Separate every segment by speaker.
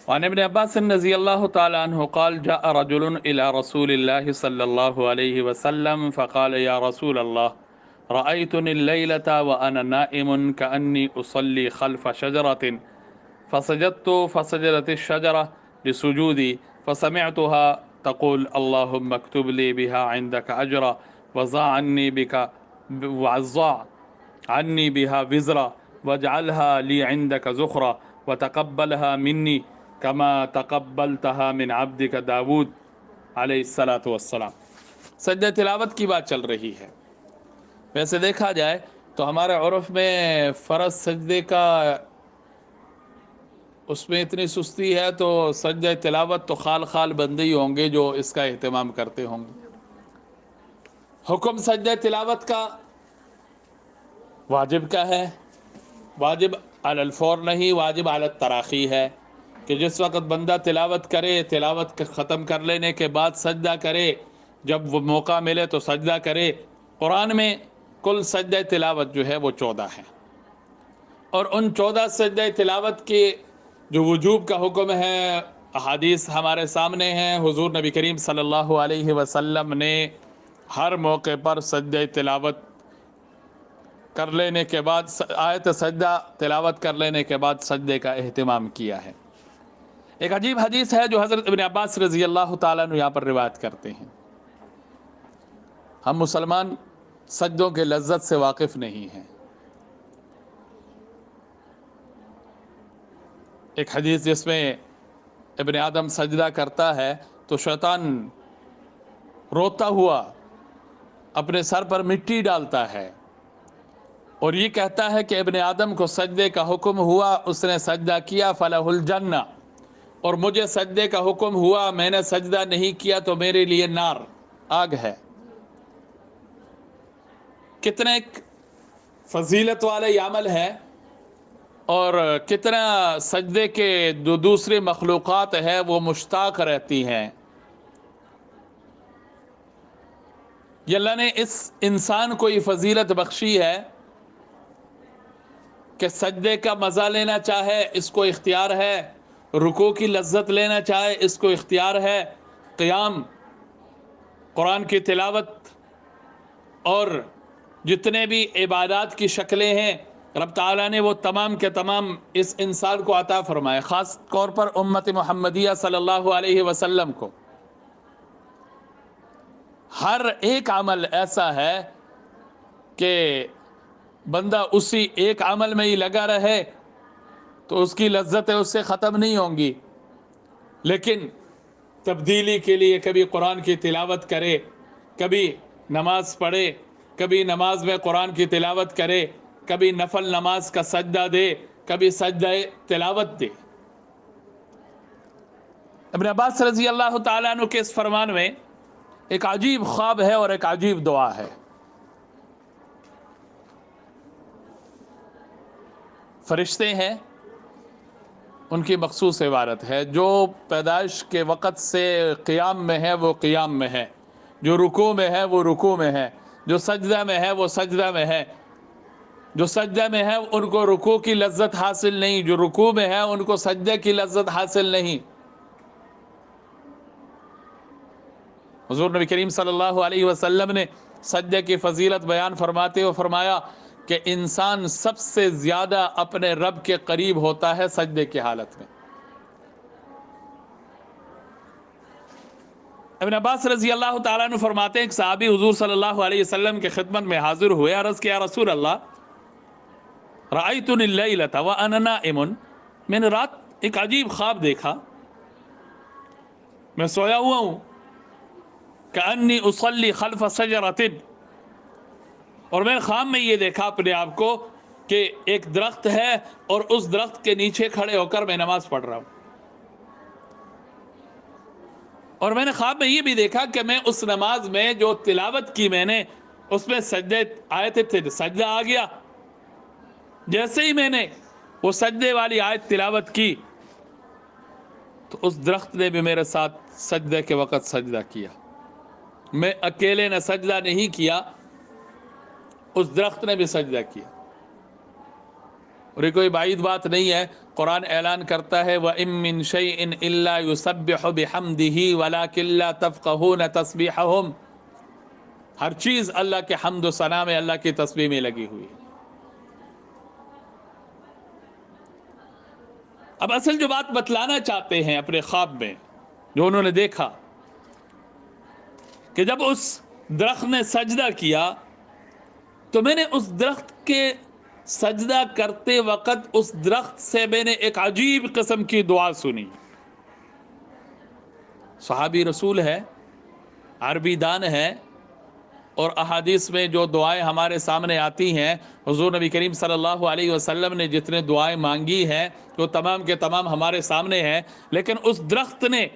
Speaker 1: وعن ابن عباس رضی اللہ تعالی عنہ قال جاء رجل الى رسول اللہ صلی اللہ علیہ وسلم فقال یا رسول اللہ رأيتني الليلة وأنا نائم كأني أصلي خلف شجرة فسجدت فسجدت الشجرة لسجودي فسمعتها تقول اللهم اكتب لي بها عندك أجرا وضع عني بها وزرا واجعلها لي عندك زخرا وتقبلها مني كما تقبلتها من عبدك داود علیہ الصلاۃ والسلام۔ سجدہ تلاوت کی بات چل رہی ہے۔ ویسے دیکھا جائے تو ہمارے عرف میں فرض سجدے کا اس میں اتنی سستی ہے تو سجدہ تلاوت تو خال خال بندے ہی ہوں گے جو اس کا اہتمام کرتے ہوں گے۔ حکم سجدہ تلاوت کا واجب کا ہے، واجب علی الفور نہیں، واجب علی التراخی ہے کہ جس وقت بندہ تلاوت کرے، تلاوت ختم کر لینے کے بعد سجدہ کرے، جب وہ موقع ملے تو سجدہ کرے۔ قرآن میں کل سجدہ تلاوت جو ہے وہ 14 ہے، اور ان 14 سجدہ تلاوت کے جو وجوب کا حکم ہے احادیث ہمارے سامنے ہیں۔ حضور نبی کریم صلی اللہ علیہ وسلم نے ہر موقع پر سجدہ تلاوت کر لینے کے بعد آیت سجدہ تلاوت کر لینے کے بعد سجدے کا اہتمام کیا ہے۔ ایک عجیب حدیث ہے جو حضرت ابن عباس رضی اللہ تعالیٰ عنہ یہاں پر روایت کرتے ہیں۔ ہم مسلمان سجدوں کے لذت سے واقف نہیں ہیں۔ ایک حدیث جس میں ابن آدم سجدہ کرتا ہے تو شیطان روتا ہوا اپنے سر پر مٹی ڈالتا ہے اور یہ کہتا ہے کہ ابن آدم کو سجدے کا حکم ہوا، اس نے سجدہ کیا فلہ الجنہ، اور مجھے سجدے کا حکم ہوا میں نے سجدہ نہیں کیا تو میرے لیے نار، آگ ہے۔ کتنے فضیلت والا یہ عمل ہے، اور کتنا سجدے کے جو دوسری مخلوقات ہے وہ مشتاق رہتی ہیں۔ یہ اللہ نے اس انسان کو یہ فضیلت بخشی ہے کہ سجدے کا مزہ لینا چاہے اس کو اختیار ہے، رکوع کی لذت لینا چاہے اس کو اختیار ہے، قیام، قرآن کی تلاوت اور جتنے بھی عبادات کی شکلیں ہیں رب تعالیٰ نے وہ تمام کے تمام اس انسان کو عطا فرمائے، خاص طور پر امت محمدیہ صلی اللہ علیہ وسلم کو۔ ہر ایک عمل ایسا ہے کہ بندہ اسی ایک عمل میں ہی لگا رہے تو اس کی لذتیں اس سے ختم نہیں ہوں گی، لیکن تبدیلی کے لیے کبھی قرآن کی تلاوت کرے، کبھی نماز پڑھے، کبھی نماز میں قرآن کی تلاوت کرے، کبھی نفل نماز کا سجدہ دے، کبھی سجدہ تلاوت دے۔ ابن عباس رضی اللہ تعالیٰ عنہ کے اس فرمان میں ایک عجیب خواب ہے اور ایک عجیب دعا ہے۔ فرشتے ہیں، ان کی مخصوص عبارت ہے، جو پیدائش کے وقت سے قیام میں ہے وہ قیام میں ہے، جو رکوع میں ہے وہ رکوع میں ہے، جو سجدہ میں ہے وہ سجدہ میں ہے۔ جو سجدہ میں ہے ان کو رکوع کی لذت حاصل نہیں، جو رکوع میں ہے ان کو سجدہ کی لذت حاصل نہیں۔ حضور نبی کریم صلی اللہ علیہ وسلم نے سجدہ کی فضیلت بیان فرماتے ہوئے فرمایا کہ انسان سب سے زیادہ اپنے رب کے قریب ہوتا ہے سجدے کی حالت میں۔ ابن عباس رضی اللہ تعالیٰ عنہ فرماتے ہیں کہ صحابی حضور صلی اللہ علیہ وسلم کے خدمت میں حاضر ہوئے، عرض کیا رسول اللہ رأیتنی اللیلۃ وانا نائم، میں نے رات ایک عجیب خواب دیکھا، میں سویا ہوا ہوں، کأنی اصلی خلف شجرۃ، اور میں نے خواب میں یہ دیکھا اپنے آپ کو کہ ایک درخت ہے اور اس درخت کے نیچے کھڑے ہو کر میں نماز پڑھ رہا ہوں، اور میں نے خواب میں یہ بھی دیکھا کہ میں اس نماز میں جو تلاوت کی میں نے اس میں سجدے آیتیں تھے، سجدہ آ گیا، جیسے ہی میں نے وہ سجدے والی آیت تلاوت کی تو اس درخت نے بھی میرے ساتھ سجدے کے وقت سجدہ کیا۔ میں اکیلے نے سجدہ نہیں کیا، اس درخت نے بھی سجدہ کیا۔ اور یہ کوئی بعید بات نہیں ہے، قرآن اعلان کرتا ہے وَإِن مِّن شَيْءٍ إِلَّا يُسَبِّحُ بِحَمْدِهِ وَلَٰكِن لَّا تَفْقَهُونَ تَسْبِيحَهُمْ، ہر چیز اللہ کے حمد و ثنا میں، اللہ کی تسبیح میں لگی ہوئی ہے۔ اب اصل جو بات بتلانا چاہتے ہیں اپنے خواب میں، جو انہوں نے دیکھا کہ جب اس درخت نے سجدہ کیا تو میں نے اس درخت کے سجدہ کرتے وقت اس درخت سے میں نے ایک عجیب قسم کی دعا سنی۔ صحابی رسول ہے، عربی دان ہے، اور احادیث میں جو دعائیں ہمارے سامنے آتی ہیں، حضور نبی کریم صلی اللہ علیہ وسلم نے جتنے دعائیں مانگی ہیں وہ تمام کے تمام ہمارے سامنے ہیں، لیکن اس درخت نے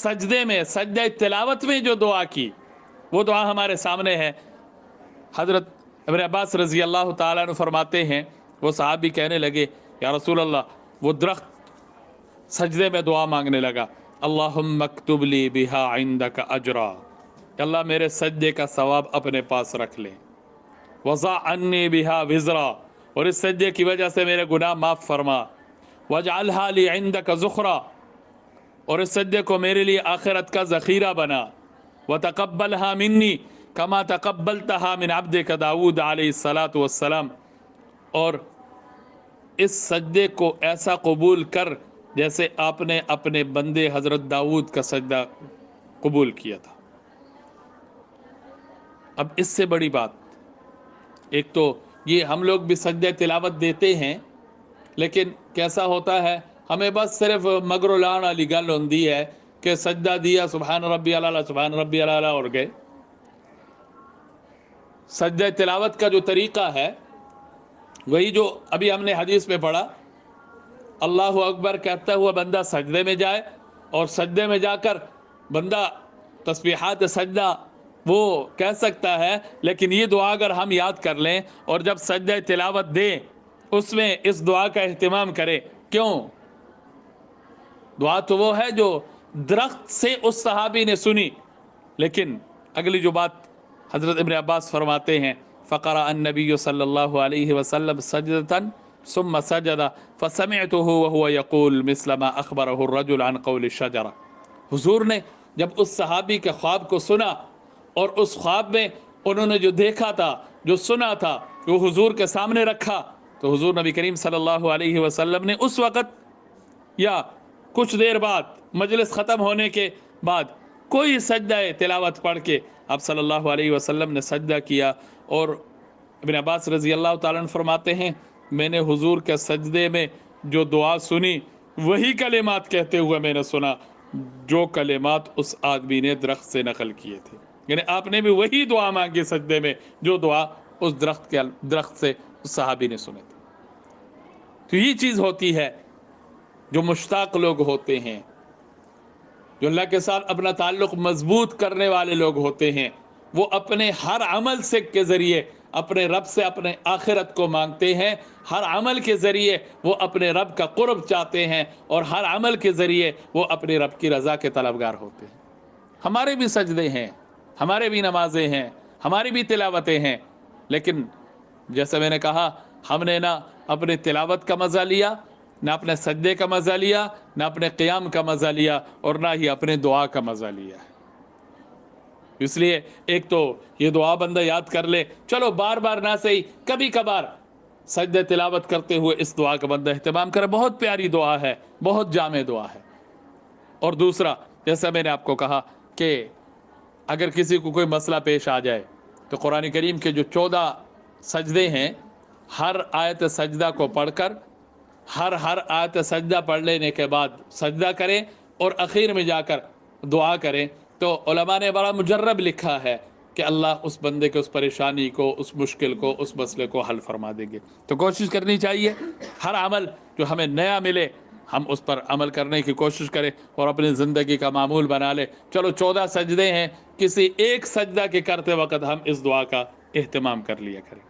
Speaker 1: سجدے میں، سجدہ تلاوت میں جو دعا کی وہ دعا ہمارے سامنے ہے۔ حضرت ابن عباس رضی اللہ تعالیٰ عنہ فرماتے ہیں، وہ صحابی کہنے لگے یا رسول اللہ، وہ درخت سجدے میں دعا مانگنے لگا، اللہم اکتب لی بہا عندک اجرا، اللہ میرے سجدے کا ثواب اپنے پاس رکھ لیں، وضع عنی بہا وزرا، اور اس سجدے کی وجہ سے میرے گناہ معاف فرما، واجعلہا لی عندک ذخرا، اور اس سجدے کو میرے لیے آخرت کا ذخیرہ بنا، وتقبلہا منی کما تقبلتہا من عبدک داؤد علیہ السلام، اور اس سجدے کو ایسا قبول کر جیسے آپ نے اپنے بندے حضرت داؤد کا سجدہ قبول کیا تھا۔ اب اس سے بڑی بات، ایک تو یہ ہم لوگ بھی سجدہ تلاوت دیتے ہیں، لیکن کیسا ہوتا ہے، ہمیں بس صرف مگر لان والی گل ہوندی ہے کہ سجدہ دیا سبحان ربی الاعلیٰ سبحان ربی الاعلیٰ اور گئے۔ سجدہ تلاوت کا جو طریقہ ہے وہی جو ابھی ہم نے حدیث میں پڑھا، اللہ اکبر کہتا ہوا بندہ سجدے میں جائے، اور سجدے میں جا کر بندہ تسبیحات سجدہ وہ کہہ سکتا ہے، لیکن یہ دعا اگر ہم یاد کر لیں اور جب سجدہ تلاوت دیں اس میں اس دعا کا اہتمام کریں۔ کیوں؟ دعا تو وہ ہے جو درخت سے اس صحابی نے سنی، لیکن اگلی جو بات حضرت ابن عباس فرماتے ہیں، فقرأ النبی صلی اللہ علیہ وسلم سجدتا ثم سجد فسمعته وهو يقول مثل ما اخبره الرجل عن قول الشجرہ، حضور نے جب اس صحابی کے خواب کو سنا اور اس خواب میں انہوں نے جو دیکھا تھا، جو سنا تھا، وہ حضور کے سامنے رکھا، تو حضور نبی کریم صلی اللہ علیہ وسلم نے اس وقت یا کچھ دیر بعد مجلس ختم ہونے کے بعد کوئی سجدہ تلاوت پڑھ کے آپ صلی اللہ علیہ وسلم نے سجدہ کیا، اور ابن عباس رضی اللہ تعالیٰ عنہ فرماتے ہیں میں نے حضور کے سجدے میں جو دعا سنی وہی کلمات کہتے ہوئے میں نے سنا جو کلمات اس آدمی نے درخت سے نقل کیے تھے، یعنی آپ نے بھی وہی دعا مانگی سجدے میں جو دعا اس درخت سے اس صحابی نے سنے تھے۔ تو یہ چیز ہوتی ہے، جو مشتاق لوگ ہوتے ہیں، جو اللہ کے ساتھ اپنا تعلق مضبوط کرنے والے لوگ ہوتے ہیں، وہ اپنے ہر عمل سے کے ذریعے اپنے رب سے اپنے آخرت کو مانگتے ہیں، ہر عمل کے ذریعے وہ اپنے رب کا قرب چاہتے ہیں، اور ہر عمل کے ذریعے وہ اپنے رب کی رضا کے طلبگار ہوتے ہیں۔ ہمارے بھی سجدے ہیں، ہمارے بھی نمازیں ہیں، ہماری بھی تلاوتیں ہیں، لیکن جیسے میں نے کہا ہم نے نہ اپنے تلاوت کا مزہ لیا، نہ اپنے سجدے کا مزہ لیا، نہ اپنے قیام کا مزہ لیا، اور نہ ہی اپنے دعا کا مزہ لیا ہے۔ اس لیے ایک تو یہ دعا بندہ یاد کر لے، چلو بار بار نہ صحیح، کبھی کبھار سجدہ تلاوت کرتے ہوئے اس دعا کا بندہ اہتمام کرے، بہت پیاری دعا ہے، بہت جامع دعا ہے۔ اور دوسرا، جیسا میں نے آپ کو کہا کہ اگر کسی کو کوئی مسئلہ پیش آ جائے تو قرآن کریم کے جو 14 سجدے ہیں، ہر آیت سجدہ کو پڑھ کر ہر آیت سجدہ پڑھ لینے کے بعد سجدہ کریں، اور اخیر میں جا کر دعا کریں، تو علماء نے بڑا مجرب لکھا ہے کہ اللہ اس بندے کے اس پریشانی کو، اس مشکل کو، اس مسئلے کو حل فرما دیں گے۔ تو کوشش کرنی چاہیے ہر عمل جو ہمیں نیا ملے ہم اس پر عمل کرنے کی کوشش کریں اور اپنی زندگی کا معمول بنا لیں۔ چلو 14 سجدے ہیں، کسی ایک سجدہ کے کرتے وقت ہم اس دعا کا اہتمام کر لیا کریں۔